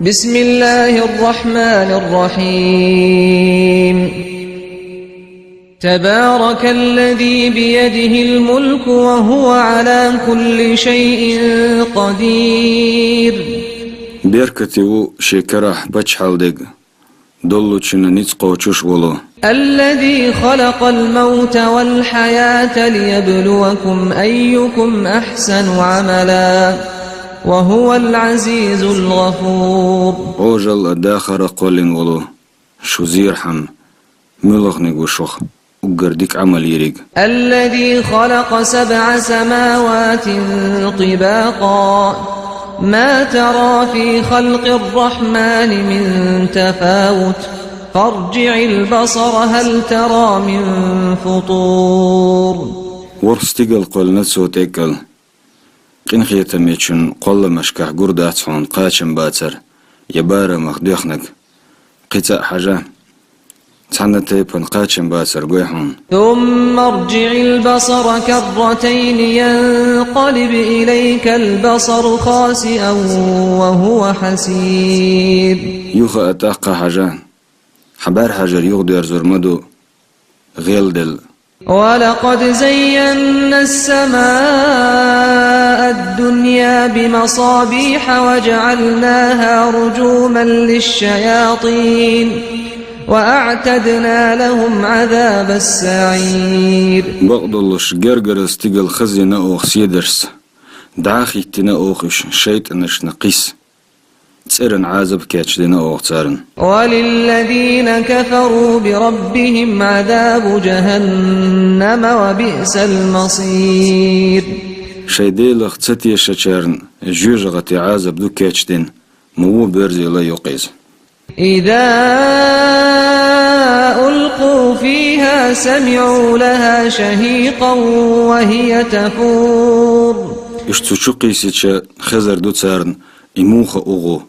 بسم الله الرحمن الرحيم تبارك الذي بيده الملك وهو على كل شيء قدير بيركتيو شكرح بچحالدگ دولوچنا نيت قوچوش ولو الذي خلق الموت والحياة ليبلوكم أيكم أحسن عملا وهو العزيز الغفور اوجل الداخر قولين ولو شوزير حم ملغنق وشوخ وقردك عمل يريق الذي خلق 7 سماوات طباقا ما ترى في خلق الرحمن من تفاوت فارجع البصر هل ترى من فطور ورستيقل قول نتسو تيكل قنخية ميچن قول مشكح قرداتون قاچن باتر يبارا مخدوخنك قطع حاجة تحنا تيبن قاچن باتر قويحون ثم ارجع البصر كرتين ينقلب إليك البصر خاسئا وهو حسير يوخا أتاقا حاجة حبار حجر يغدر زرمدو غيل دل ولقد زينا السماء الدنيا بمصابيح وجعلناها رجوما للشياطين وأعتدنا لهم عذاب السعير بغضلش جرجر استيقل خزينا أوخ سيدرس دعاخي تنا أوخش شيطانش نقيس تسرن عازب كاتش دينا أوخ تسرن وللذين كفروا بربهم عذاب جهنم وبئس المصير شيديلخ تساتي شچرن جوجغتي عازب دو كاتش دين مو برزي لا يقيز إذا ألقوا فيها سمعوا لها شهيقا وهي تفور اشتوچو سيچا خزر دو تسرن إموخ أوغو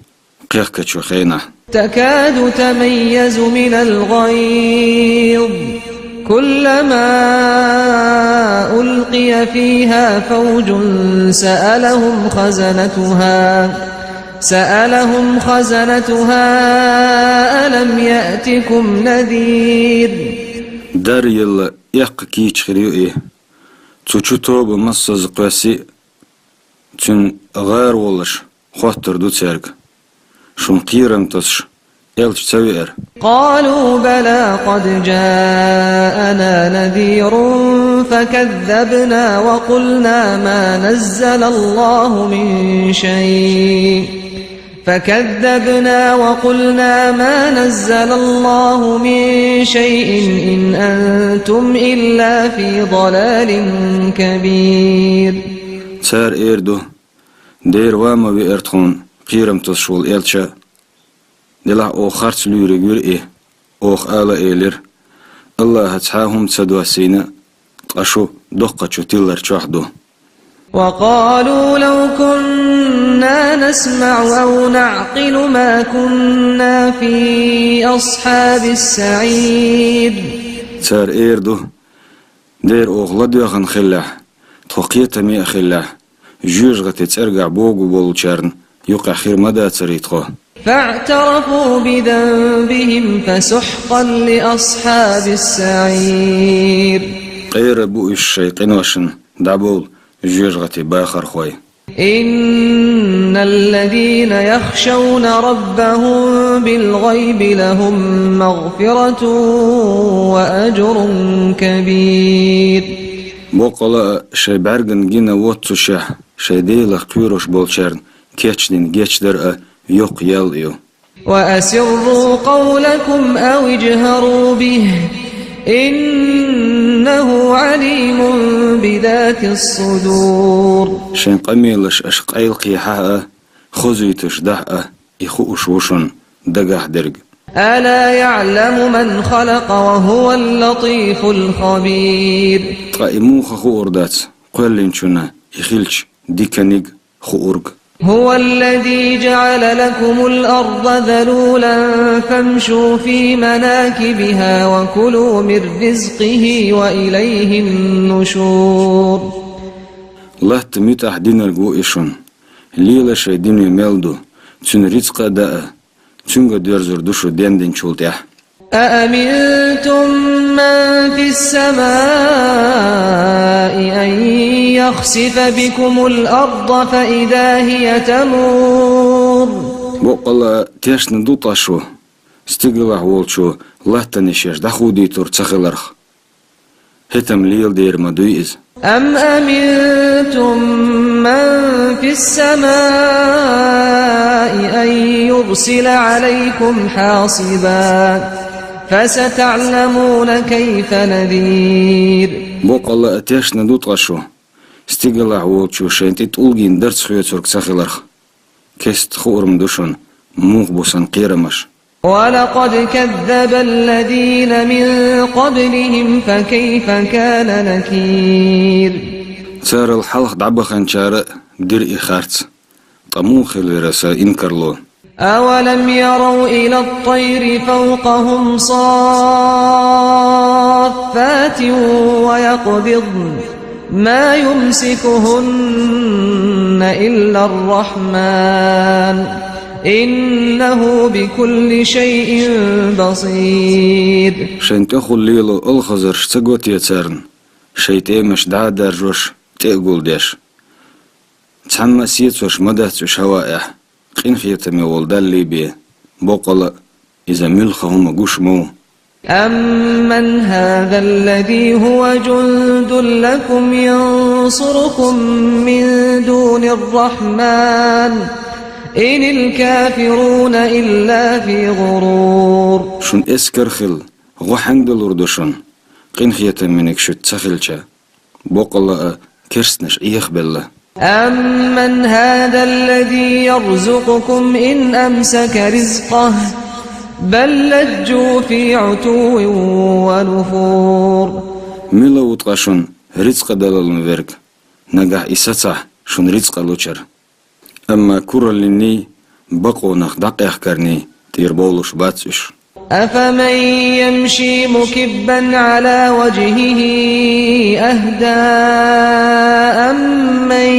قيخ خينا تكاد تميز من الغيظ كلما ألقي فيها فوج سألهم خزنتها ألم يأتكم نذير دار يلا يق كيچ خريو إيه تسوچو توب مصز قواسي تن غير ولش خاطر دو تسرق شون قيرم تسش يلش تسوير قالوا بلى قد جاءنا نذير فكذبنا وقلنا ما نزل الله من شيء إن أنتم إلا في ضلال كبير سار إيردو دير واما بإرتخون قيرم تسشول إلشا دلع أو خارت ليريقور إيه أوخ آلا إيلر الله هتحاهم تسدوا سينا تقشو دقة تلر تشاحدو وقالوا لو كنا نسمع أو نعقل ما كنا في أصحاب السعير سار إيردو دير أوخ لدوخن خلاح توقيت مي خلاح جوجغتي تسرقع بوغو بولچارن يوقع خير مدى تريتخو فاعترفوا بذنبهم فسحقا لأصحاب السعير غير بو الشيطان وشن دعبول جوجغتي باخر خوي إن الذين يخشون ربهم بالغيب لهم مغفرة وأجر كبير بوقلا شي برغن جينا واتسو شح شي ديلخ قيروش بولشارن كيتشدين جيتشدر يوق يال إيو وأسروا قولكم أو اجهروا به إنه عليم بذات الصدور شين قميلش أشقايل قيحاء خزيتش دحأ إخو أشوشن دقاح درق ألا يعلم من خلق وهو اللطيف الخبير قائموخ خو أردات قولين إخيلش ديكانيق خو أرق هو الذي جعل لكم الأرض ذلولا فامشوا في مناكبها وكلوا من رزقه وإليه النشور الله تميت أحدين القو إشون ليلة شايدين يميلدو تون رزق داء تون درزر دوشو دين شولتيا أأمنتم من في السماء أن يخسف بكم الأرض فإذا هي تمور بقلا تيش ندوطا شو استقلع والشو لا تنشيش دخودي تور تخلرخ هتم ليل دير مدويز أم أمنتم من في السماء أن يرسل عليكم حاصبا فستعلمون كيف نذير بقلا تيش ندوطا شو استقلع والشو شينتي تولجين درس خيوتورك تخلرخ كست خورم دوشن موغ بوسن قيرمش ولقد كذب الذين من قبلهم فكيف كان نكير تار الحلق دعبخن شارع دير إخارت طموخ لرسا إنكرلو أولم يروا إلى الطير فوقهم صافات ويقبضن ما يمسكهن إلا الرحمن إنه بكل شيء بصير شنت أخو الليلو الخزر شتقوت يتسارن شيتي مش دعا جوش تقول ديش تحمى سيتوش مدهتوش هوائح قين خيتمي والدال ليبيا بوقلا إذا ملخهم قوش مو أمن هذا الذي هو جند لكم ينصركم من دون الرحمن إن الكافرون إلا في غرور شن اسكرخل غوحن دلوردوشن قين خيتم منك شو تسخلشا بوقلا كرسنش إيخ بالله أمن هذا الذي يرزقكم إن أمسك رزقه بل لجوا في عتو ونفور ملو تقاشن رزق دلال مفرق نجح إساتح شن رزق لوچر أما كورا لني بقو نخدق يحكرني تير بولوش باتسوش أفمن يمشي مكبا على وجهه أهدى أمن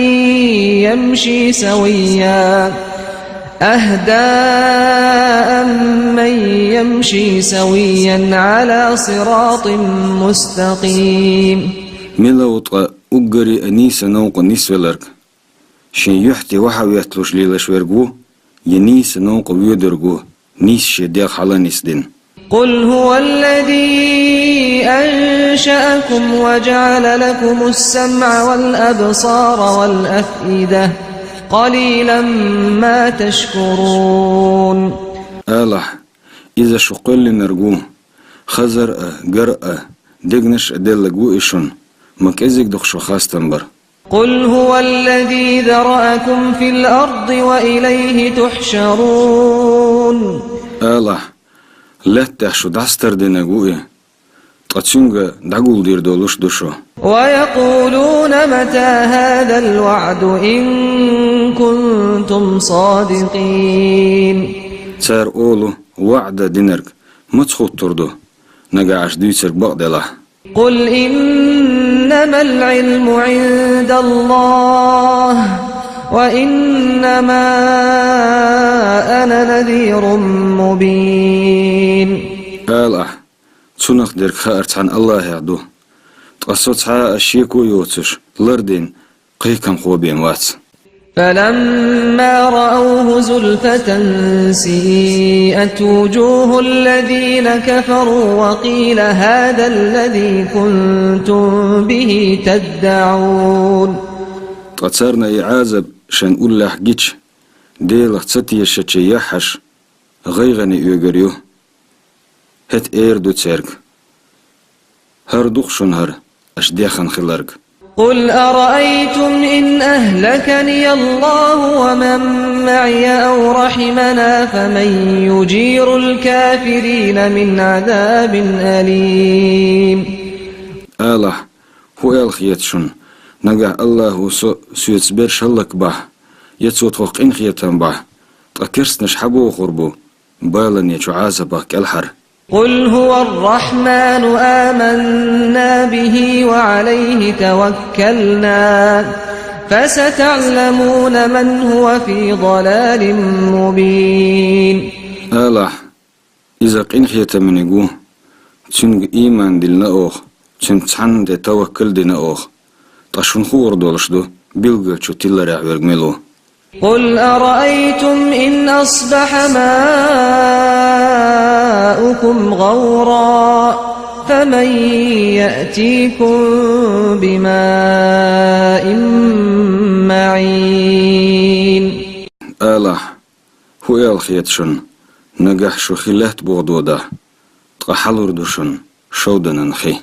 يمشي سويا على صراط مستقيم ملو تقا أقري أنيس نوق نسولرك شن يحتي وحاو يتلوش ليلش ورقو ينيس نوق ويدرقو نيس شديق حالا نسدين قل هو الذي أنشأكم وجعل لكم السمع والأبصار والأفئدة قليلا ما تشكرون آلح إذا شقل نرقو خزر قرأ دقنش أدلقو إشون مكازيك دخشو خاستنبر قل هو الذي ذرأكم في الأرض وإليه تحشرون آلح لا تحشو داستر دينقوئي تقتشنغ دعقول دير دولوش دوشو ويقولون متى هذا الوعد إن كنتم صادقين تار أولو وعد دينرك متخوت تردو نقاعش ديسر بقدله قل إنما العلم عند الله وإنما أنا نذير مبين آلح تسونخ ديرك خارت عن الله يعدو تقصد عا الشيكو يوتش لردين قيكم خوبين واتس فلما رأوه زلفة سيئت وجوه الذين كفروا وقيل هذا الذي كنتم به تدعون تقصرنا إعازب شان أولا حقيتش ديلخ تساتي الشتشي يحش غيغني يوغريو هت ايردو تسيرك هر دوخشن هر أشديخن خلارك قل أرأيتم إن أهلكني الله ومن معي أو رحمنا فمن يجير الكافرين من عذاب أليم آلح هو الخيتشن نقع الله سيتسبير شلك بح يتسوت فوق إن خيتن بح تأكرس نشحبو وخربو بالا يجو عازبك الحر قل هو الرحمن آمنا به وعليه توكلنا فستعلمون من هو في ضلال مبين. الله إذا قنخيت من يقوه تنق إيمان دلنا أوخ تنتحن دي توكل دينا أوخ تشون خور دولشدو بيلغل شو تلا رعوير ميلو. قل أرأيتم إن أصبح ماؤكم غورا فمن يأتيكم بماء معين. الله هو الخيتشن نجح شو خلات بغدودا تقحلور دوشن شودنا نخي.